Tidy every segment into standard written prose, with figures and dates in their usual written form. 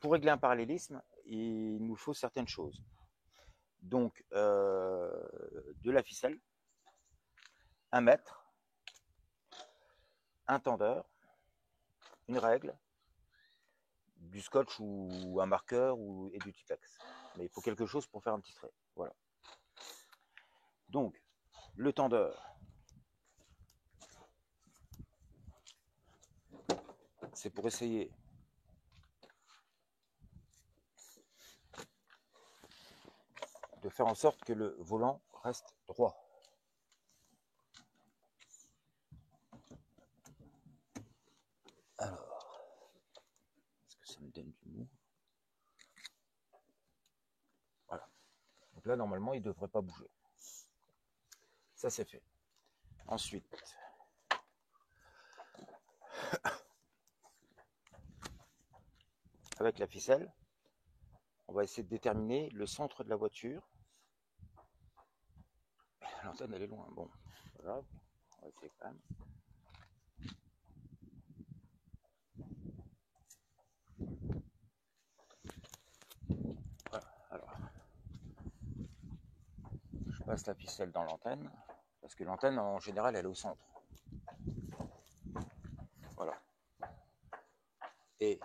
pour régler un parallélisme, il nous faut certaines choses. Donc, de la ficelle, un mètre, un tendeur, une règle, du scotch ou un marqueur et du Tipex. Mais il faut quelque chose pour faire un petit trait. Voilà. Donc, le tendeur, c'est pour essayer de faire en sorte que le volant reste droit. Alors, est-ce que ça me donne du mou? Voilà. Donc là, normalement, il ne devrait pas bouger. Ça, c'est fait. Ensuite, avec la ficelle, on va essayer de déterminer le centre de la voiture. L'antenne, elle est loin. Bon, voilà. On va essayer quand même. Voilà. Alors, je passe la ficelle dans l'antenne, parce que l'antenne, en général, elle est au centre. Voilà. Et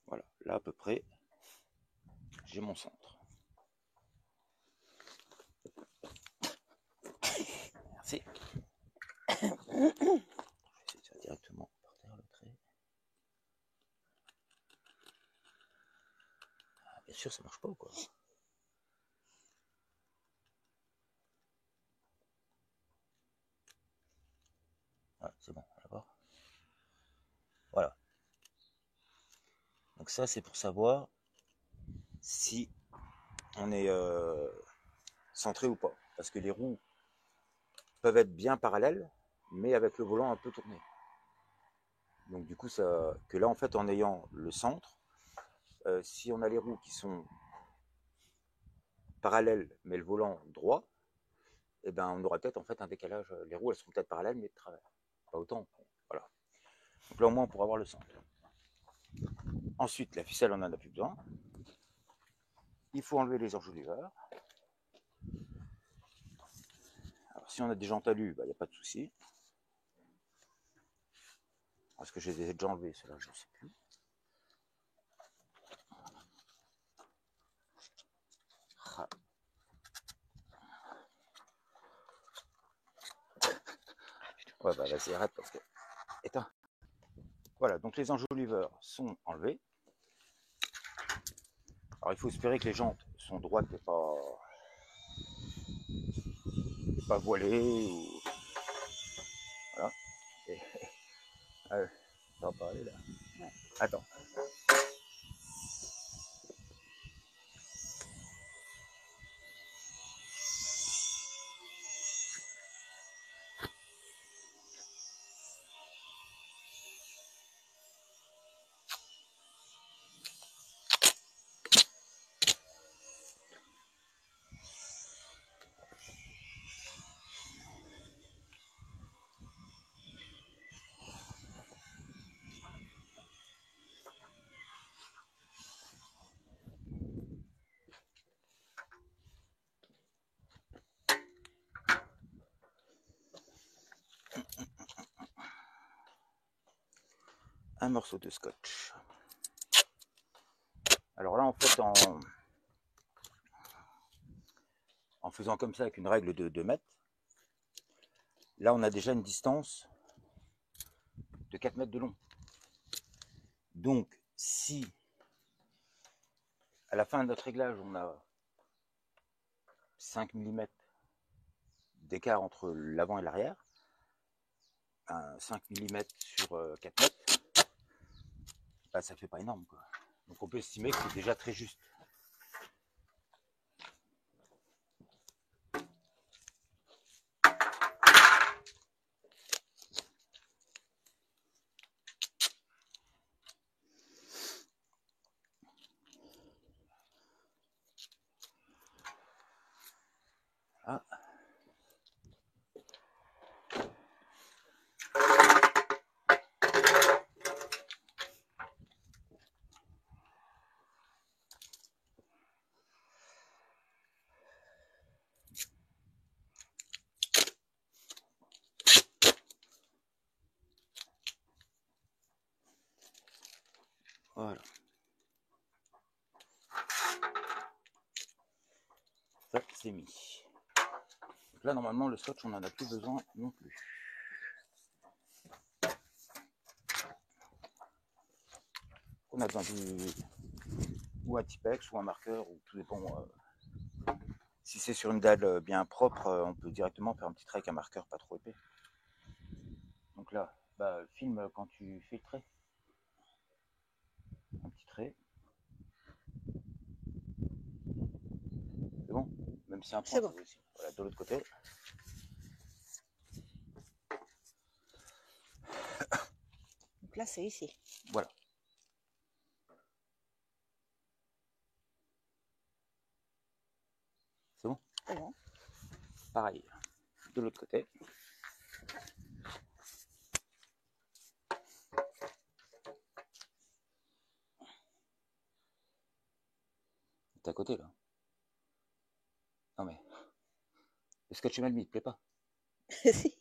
voilà, là à peu près, j'ai mon centre. Merci. Je vais essayer de faire directement par terre le trait. Ah, bien sûr, ça marche pas ou quoi? Voilà, c'est bon, on va voir. Voilà. Donc ça, c'est pour savoir si on est centré ou pas. Parce que les roues peuvent être bien parallèles, mais avec le volant un peu tourné. Donc du coup, ça, que là, en fait, en ayant le centre, si on a les roues qui sont parallèles, mais le volant droit, eh ben, on aura peut-être en fait un décalage. Les roues, elles seront peut-être parallèles, mais de travers. Pas autant. Voilà. Donc là, au moins, on pourra avoir le centre. Ensuite, la ficelle, on n'en a plus besoin. Il faut enlever les enjoliveurs. Alors, si on a des jantes alu, il n'y a pas de souci. Est-ce que je les ai déjà enlevés? Ceux-là, je ne sais plus. Ah. Ouais, bah vas-y, arrête parce que. Éteins. Voilà, donc les enjoliveurs sont enlevés. Alors, il faut espérer que les jantes sont droites et pas voilées. Ou... Voilà. Et... t'en parler là. Ouais. Attends. Un morceau de scotch. Alors là, en fait, en faisant comme ça avec une règle de 2 mètres, là, on a déjà une distance de 4 mètres de long. Donc, si à la fin de notre réglage, on a 5 mm d'écart entre l'avant et l'arrière, 5 mm sur 4 mètres, bah, ça fait pas énorme, quoi. Donc on peut estimer que c'est déjà très juste. Ah. Voilà. Ça, c'est mis. Donc là, normalement, le scotch, on n'en a plus besoin non plus. On a besoin ou un Tipex ou un marqueur, ou tout dépend. Si c'est sur une dalle bien propre, on peut directement faire un petit trait avec un marqueur pas trop épais. Donc là, bah, filme quand tu fais le trait. Un petit trait. C'est bon? Même si un point, C'est bon. aussi. Voilà, de l'autre côté. Donc là, c'est ici. Voilà. C'est bon? C'est bon. Pareil. De l'autre côté. T'es à côté là. Non mais. Le scotch mal mis, il te plaît pas? Si.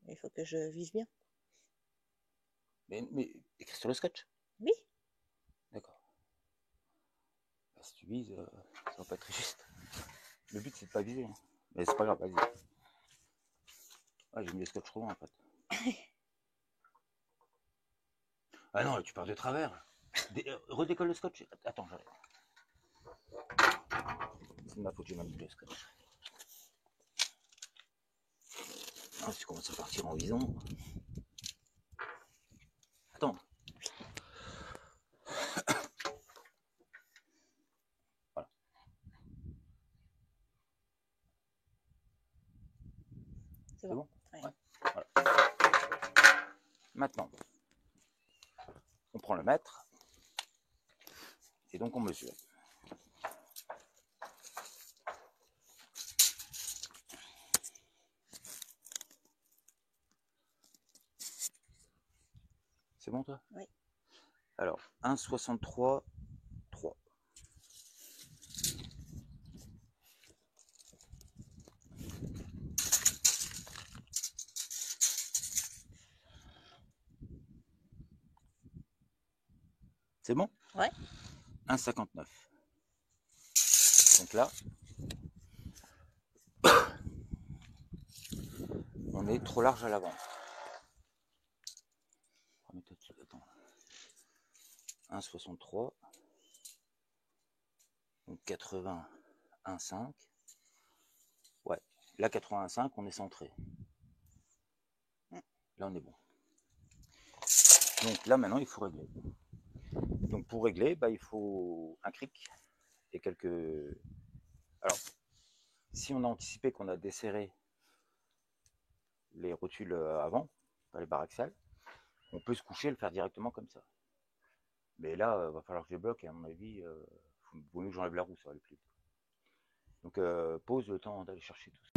Il faut que je vise bien. Mais écris sur le scotch. Oui. D'accord. Bah, si tu vises, ça va pas être très juste. Le but c'est de pas viser. Hein. Mais c'est pas grave, vas-y. Ah, j'ai mis le scotch trop loin en fait. Ah non, là, tu pars de travers. Redécolle le scotch. Attends, j'arrive. C'est de ma faute, j'ai mal mis le scotch. Ah, si tu commences à partir en visant. Attends. Voilà. C'est bon? Ouais. Voilà. Maintenant, on prend le mètre. Et donc on mesure. C'est bon toi? Oui. Alors, 1,63, 3. C'est bon? Ouais. 1,59. Donc là, on est trop large à l'avant. Attends. 1,63. Donc 81,5. Ouais. Là, 81,5, on est centré. Là, on est bon. Donc là, maintenant, il faut régler. Donc pour régler, bah, il faut un cric et quelques... Alors, si on a anticipé qu'on a desserré les rotules avant, pas les barres axiales, on peut se coucher et le faire directement comme ça. Mais là, va falloir que je les bloque et à mon avis, il vaut mieux que j'enlève la roue, ça va aller plus vite. Donc pause le temps d'aller chercher tout ça.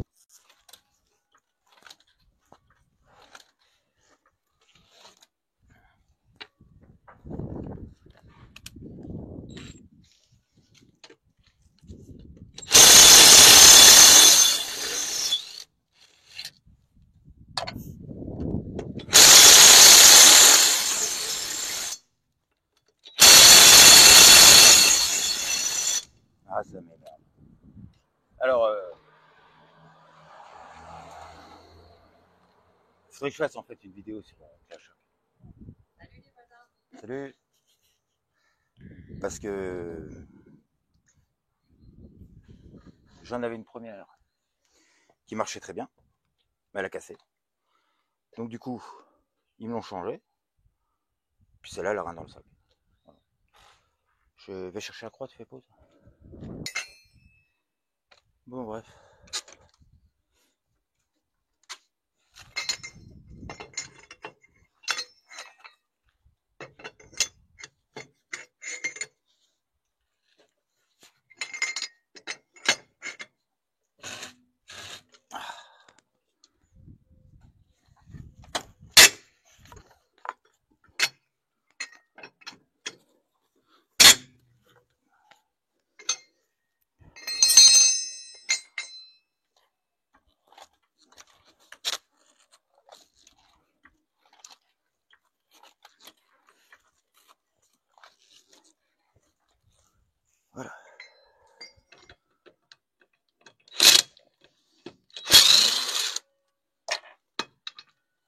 Ah, ça m'énerve. Alors, il faudrait que je fasse en fait une vidéo sur Clash. Salut les patins. Salut. Parce que j'en avais une première qui marchait très bien, mais elle a cassé. Donc du coup, ils me l'ont changé. Puis celle-là, elle a rien dans le sac. Voilà. Je vais chercher la croix, tu fais pause. Bon, bref.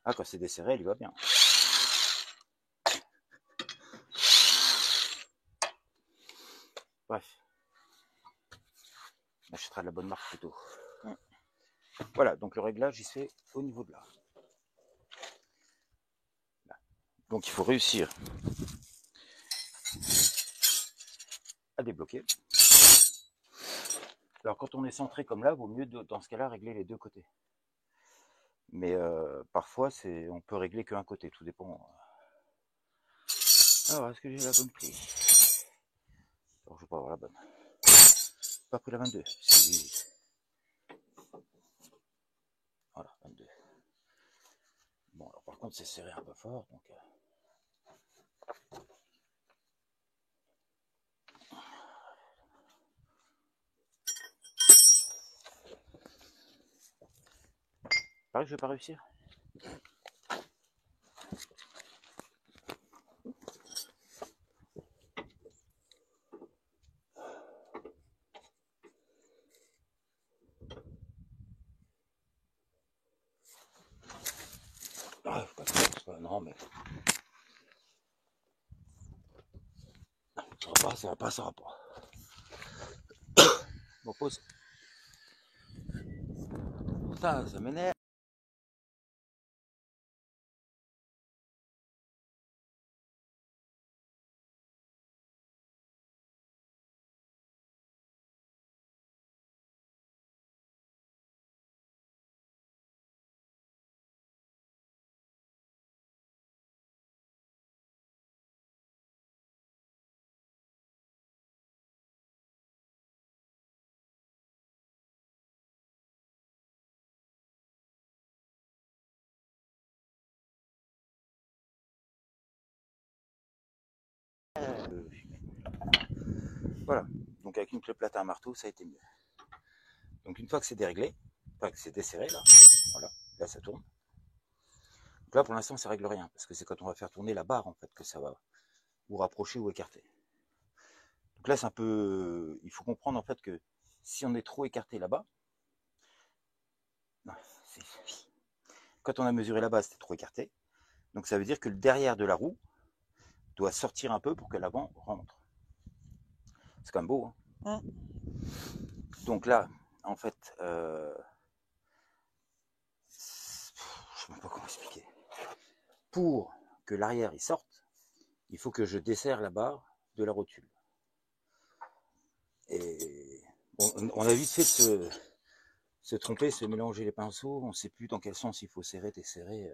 Ah, quand c'est desserré, il va bien. Bref. On achètera de la bonne marque plutôt. Voilà, donc le réglage, il se fait au niveau de là. Donc il faut réussir à débloquer. Alors quand on est centré comme là, vaut mieux dans ce cas-là régler les deux côtés. Mais parfois on peut régler qu'un côté, tout dépend. Alors est-ce que j'ai la bonne clé? Alors je vais pas avoir la bonne. Pas pris la 22. Si. Voilà, 22. Bon alors par contre c'est serré un peu fort, donc. Pareil, je vais pas réussir. Ah, faut pas, non mais. Ça va pas. Bon, pause. Putain, ça m'énerve. Voilà, donc avec une clé plate et un marteau, ça a été mieux. Donc une fois que c'est déréglé, enfin que c'est desserré, là, voilà, là ça tourne. Donc là pour l'instant ça règle rien, parce que c'est quand on va faire tourner la barre en fait que ça va ou rapprocher ou écarter. Donc là c'est un peu, il faut comprendre en fait que si on est trop écarté là-bas, quand on a mesuré là-bas c'était trop écarté, donc ça veut dire que le derrière de la roue doit sortir un peu pour que l'avant rentre. C'est quand même beau, hein. Donc là, en fait, je sais même pas comment expliquer. Pour que l'arrière il sorte, il faut que je desserre la barre de la rotule. Et on a vite fait de se tromper, se mélanger les pinceaux, on ne sait plus dans quel sens il faut serrer, desserrer.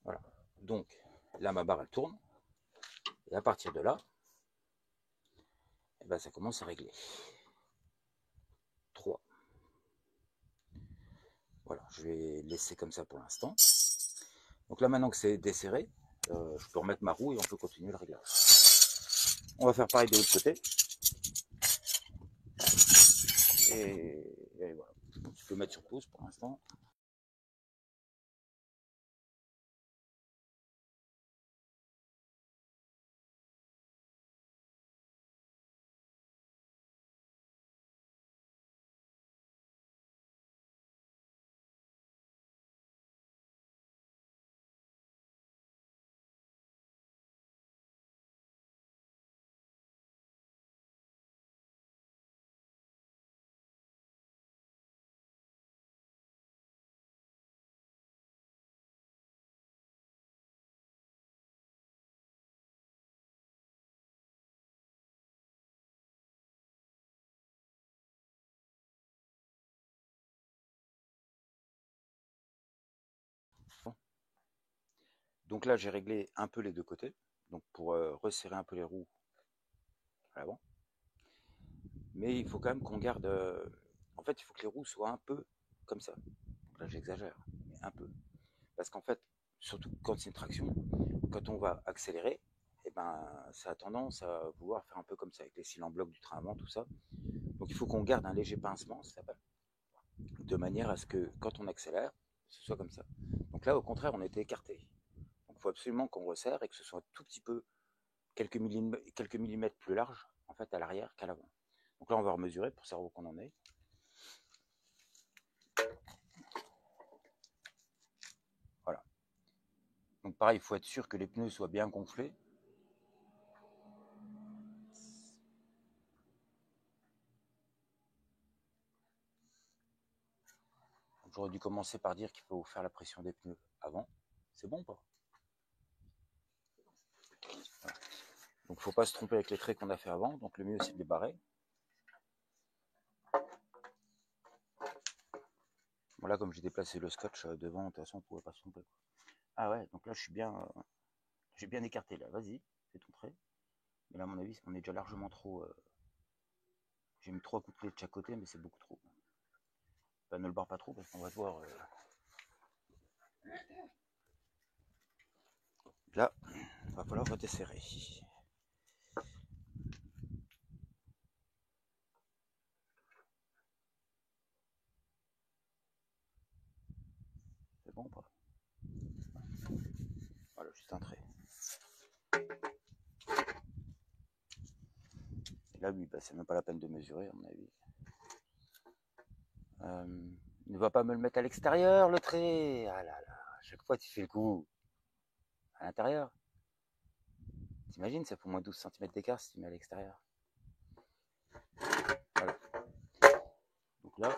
Voilà. Donc là, ma barre elle tourne, et à partir de là, eh ben, ça commence à régler. 3. Voilà, je vais laisser comme ça pour l'instant. Donc là, maintenant que c'est desserré, je peux remettre ma roue et on peut continuer le réglage. On va faire pareil de l'autre côté. Et voilà. Je peux mettre sur pause pour l'instant. Bon. Donc là, j'ai réglé un peu les deux côtés. Donc pour resserrer un peu les roues à l'avant. Mais il faut quand même qu'on garde. En fait, il faut que les roues soient un peu comme ça. Donc là, j'exagère, mais un peu. Parce qu'en fait, surtout quand c'est une traction, quand on va accélérer, eh ben, ça a tendance à vouloir faire un peu comme ça, avec les cils en bloc du train avant, tout ça. Donc il faut qu'on garde un léger pincement, ça s'appelle, de manière à ce que quand on accélère, ce soit comme ça. Donc là, au contraire, on était écarté. Donc il faut absolument qu'on resserre et que ce soit un tout petit peu, quelques millimètres plus large, en fait, à l'arrière qu'à l'avant. Donc là, on va remesurer pour savoir où qu'on en est. Donc pareil, il faut être sûr que les pneus soient bien gonflés. J'aurais dû commencer par dire qu'il faut faire la pression des pneus avant. C'est bon ou pas? Voilà. Donc il ne faut pas se tromper avec les traits qu'on a fait avant. Donc le mieux c'est de les barrer. Voilà, comme j'ai déplacé le scotch devant, de toute façon on ne pouvait pas se tromper. Ah ouais, donc là j'ai bien écarté là. Vas-y, fais ton trait. Mais là à mon avis on est déjà largement trop. J'ai mis 3 coups de clé de chaque côté, mais c'est beaucoup trop. Ben, ne le barre pas trop parce qu'on va devoir. Là, il va falloir redesserrer. C'est bon ou pas? Voilà, juste un trait. Et là, oui, bah, c'est même pas la peine de mesurer, à mon avis. Ne va pas me le mettre à l'extérieur, le trait. Ah là là, à chaque fois, tu fais le coup. À l'intérieur. T'imagines, ça fait au moins 12 cm d'écart si tu mets à l'extérieur. Voilà. Donc là,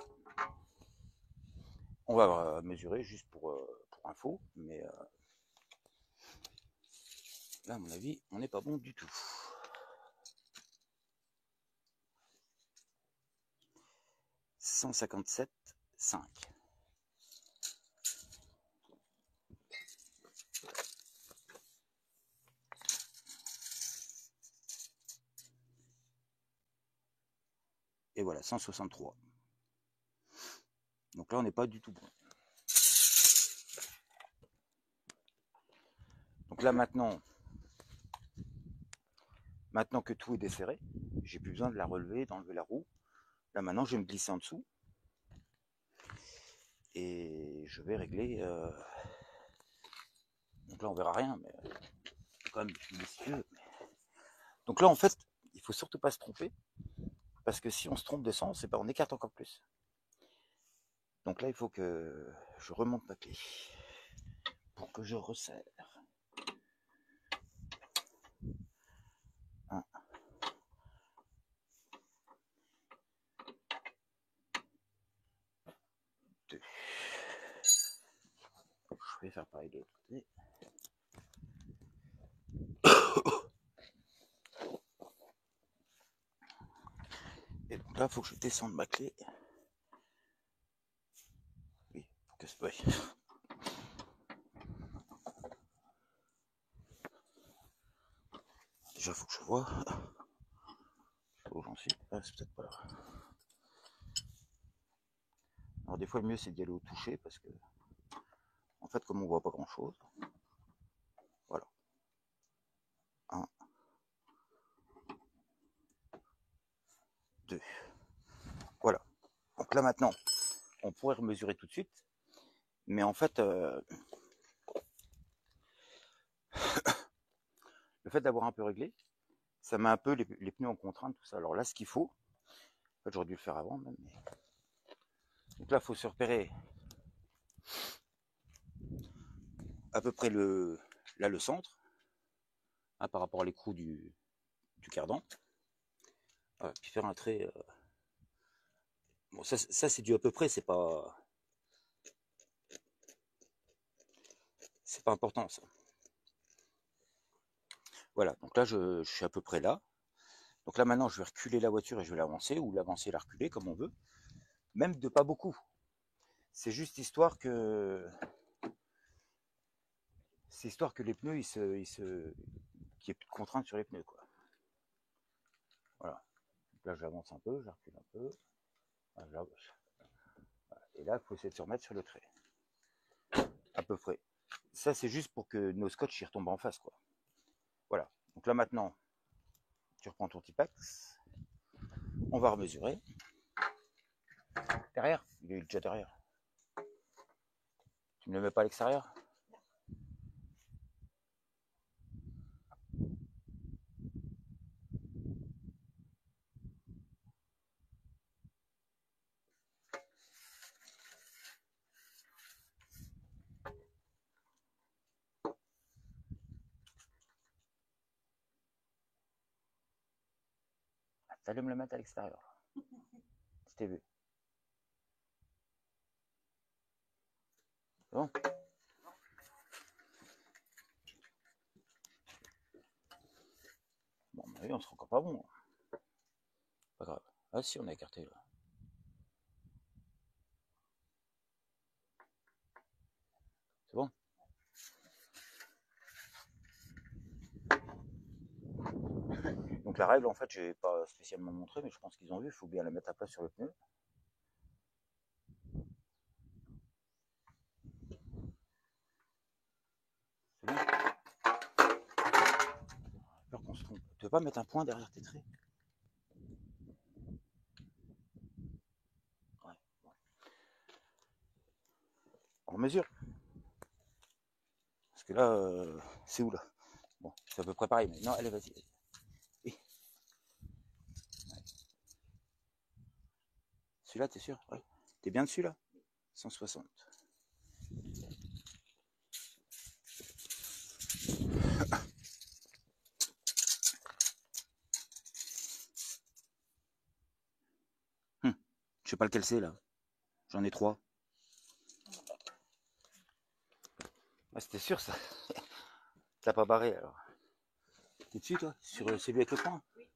on va mesurer juste pour info, mais là, à mon avis, on n'est pas bon du tout. 157,5. Et voilà, 163. Donc là, on n'est pas du tout bon. Donc là, maintenant que tout est desserré, j'ai plus besoin de la relever, d'enlever la roue. Là, maintenant, je vais me glisser en dessous. Et je vais régler. Donc là, on verra rien, mais quand même, je suis messieurs. Donc là, en fait, il faut surtout pas se tromper. Parce que si on se trompe de sens, on écarte encore plus. Donc là, il faut que je remonte ma clé pour que je resserre. 1, 2. Je vais faire pareil de l'autre côté. Et donc là, il faut que je descende ma clé. Oui, pour que ce soit. Déjà, il faut que je vois. Où j'en suis. Ah, c'est peut-être pas là. Alors des fois le mieux c'est d'y aller au toucher parce que en fait comme on voit pas grand chose, voilà. 1, 2. Voilà. Donc là maintenant, on pourrait remesurer tout de suite, mais en fait le fait d'avoir un peu réglé, ça met un peu les pneus en contrainte, tout ça. Alors là ce qu'il faut, en fait j'aurais dû le faire avant même, mais... Donc là il faut se repérer à peu près le centre, hein, par rapport à l'écrou du cardan. Voilà, puis faire un trait. Bon, ça c'est du à peu près, c'est pas important ça. Voilà, donc là je suis à peu près là. Donc là maintenant je vais reculer la voiture et je vais l'avancer, ou l'avancer et la reculer comme on veut. Même de pas beaucoup. C'est juste histoire que. C'est histoire que les pneus qu'il n'y ait plus de contraintes sur les pneus, quoi. Voilà. Donc là j'avance un peu, je recule un peu. Voilà. Et là, il faut essayer de se remettre sur le trait. À peu près. Ça c'est juste pour que nos scotch y retombent en face, quoi. Voilà. Donc là maintenant, tu reprends ton Tipex. On va remesurer. Derrière, il est déjà derrière. Tu ne le mets pas à l'extérieur? T'allais me le mettre à l'extérieur. Je t'ai vu. Bon. Bon, on sera encore pas bon. Pas grave. Ah si, on a écarté là. C'est bon. Donc la règle, en fait, j'ai pas spécialement montré, mais je pense qu'ils ont vu. Il faut bien la mettre à plat sur le pneu. C'est bon. J'ai peur qu'on se trompe. Tu veux pas mettre un point derrière tes traits? Ouais. Bon. On mesure. Parce que là, c'est où là? Bon, c'est à peu près pareil. Mais non, allez, vas-y. Oui. Ouais. Celui-là, t'es sûr? Ouais. T'es bien dessus là? 160. Je sais pas lequel c'est là. J'en ai 3. Ah, c'était sûr ça. T'as pas barré alors. T'es dessus toi? Sur celui avec le point? Oui.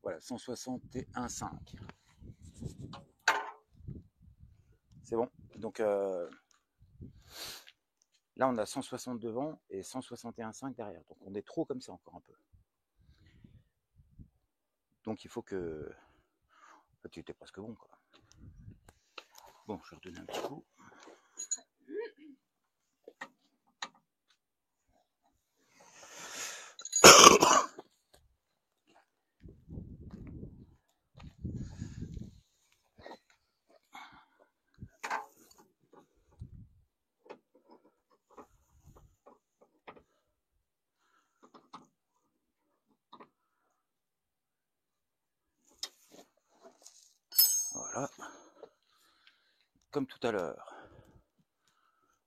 Voilà, 161,5. C'est bon. Donc là, on a 160 devant et 161,5 derrière. Donc on est trop comme ça encore un peu. Donc il faut que... En fait, tu étais presque bon quoi. Bon, je vais redonner un petit coup. Voilà. Comme tout à l'heure.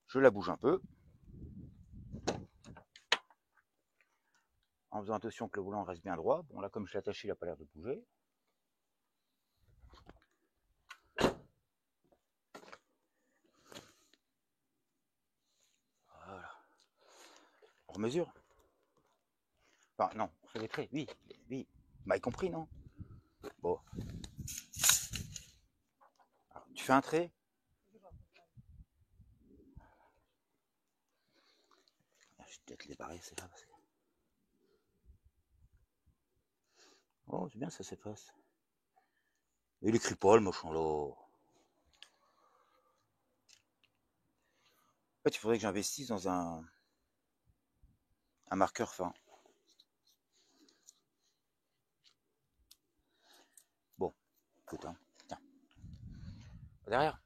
Je la bouge un peu. En faisant attention que le volant reste bien droit. Bon là, comme je l'ai attaché, il n'a pas l'air de bouger. Voilà. On mesure. Enfin, non, on fait les traits. Oui, oui. Bah, y compris, non? Bon. Alors, tu fais un trait. Je vais peut-être les barrer, c'est là. Parce que... Oh, c'est bien, ça s'efface. Il écrit pas, le machin là. En fait, il faudrait que j'investisse dans un marqueur fin. Bon, écoute, hein. Tiens. Derrière.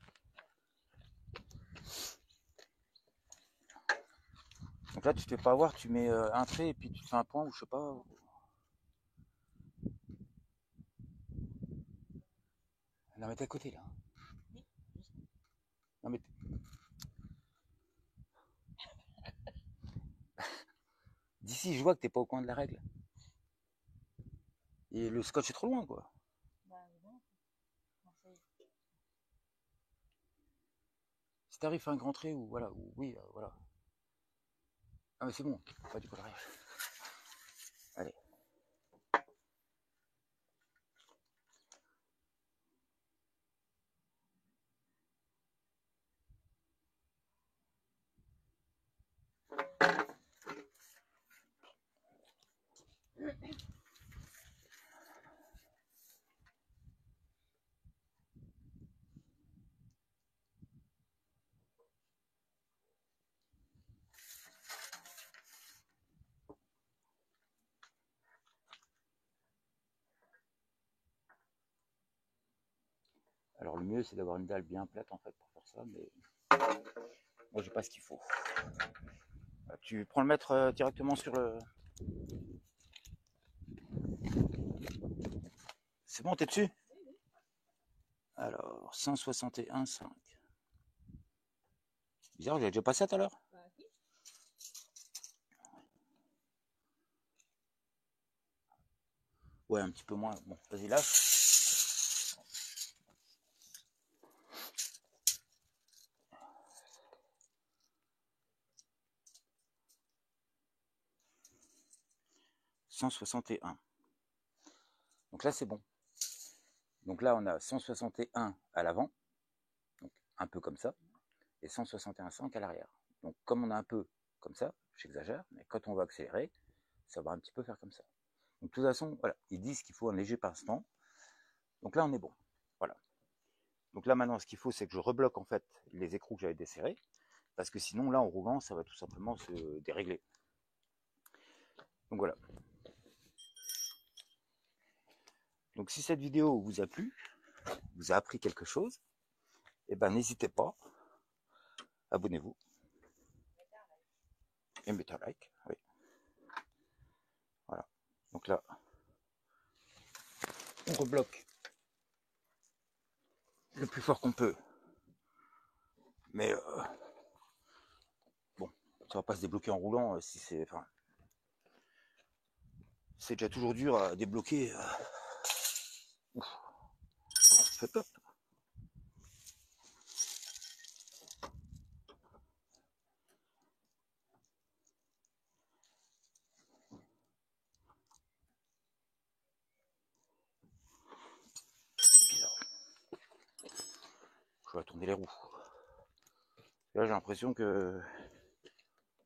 Donc là, tu te fais pas avoir, tu mets un trait et puis tu te fais un point ou je sais pas. Non, mais t'es à côté là. Non, mais d'ici, je vois que t'es pas au coin de la règle. Et le scotch est trop loin, quoi. Bah non. Si t'arrives à un grand trait ou voilà, ou oui, voilà. Ah, mais c'est bon, pas du coloriage. Allez. Alors le mieux c'est d'avoir une dalle bien plate en fait pour faire ça, mais moi j'ai pas ce qu'il faut. Tu prends le mètre directement sur le... C'est bon, t'es dessus? Alors, 161,5. Bizarre, j'ai déjà passé ça tout à l'heure. Bah oui. Ouais, un petit peu moins. Bon, vas-y, lâche. « 161. » Donc là, c'est bon. Donc là, on a 161 à l'avant, donc un peu comme ça, et 161,5 à l'arrière. Donc comme on a un peu comme ça, j'exagère, mais quand on va accélérer, ça va un petit peu faire comme ça. Donc de toute façon, voilà, ils disent qu'il faut un léger pincement. Donc là, on est bon. Voilà. Donc là, maintenant, ce qu'il faut, c'est que je rebloque en fait les écrous que j'avais desserrés, parce que sinon, là, en roulant, ça va tout simplement se dérégler. Donc voilà. Donc si cette vidéo vous a plu, vous a appris quelque chose, eh ben n'hésitez pas, abonnez-vous et mettez un like. Oui. Voilà. Donc là, on rebloque le plus fort qu'on peut. Mais bon, ça va pas se débloquer en roulant si c'est. Enfin, c'est déjà toujours dur à débloquer. Ouf, ça fait top. Bizarre. Je vais tourner les roues. Là, j'ai l'impression que.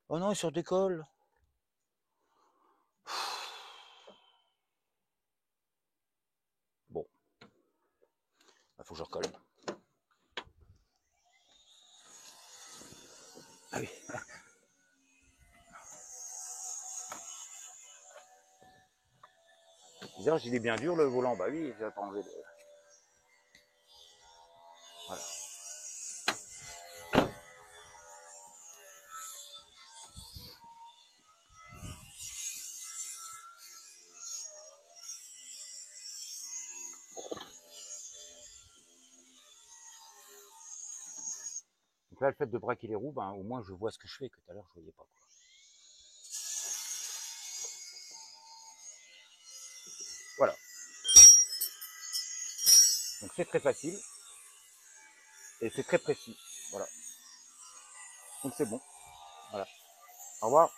Oh non, il se redécolle. Bon, il faut que je recolle. Ah oui. Bizarre, il est bien dur le volant. Bah oui, je vais pas enlever le. Voilà. Donc là, le fait de braquer les roues, ben, au moins je vois ce que je fais, que tout à l'heure je voyais pas. Quoi. Voilà. Donc c'est très facile et c'est très précis. Voilà. Donc c'est bon. Voilà. Au revoir.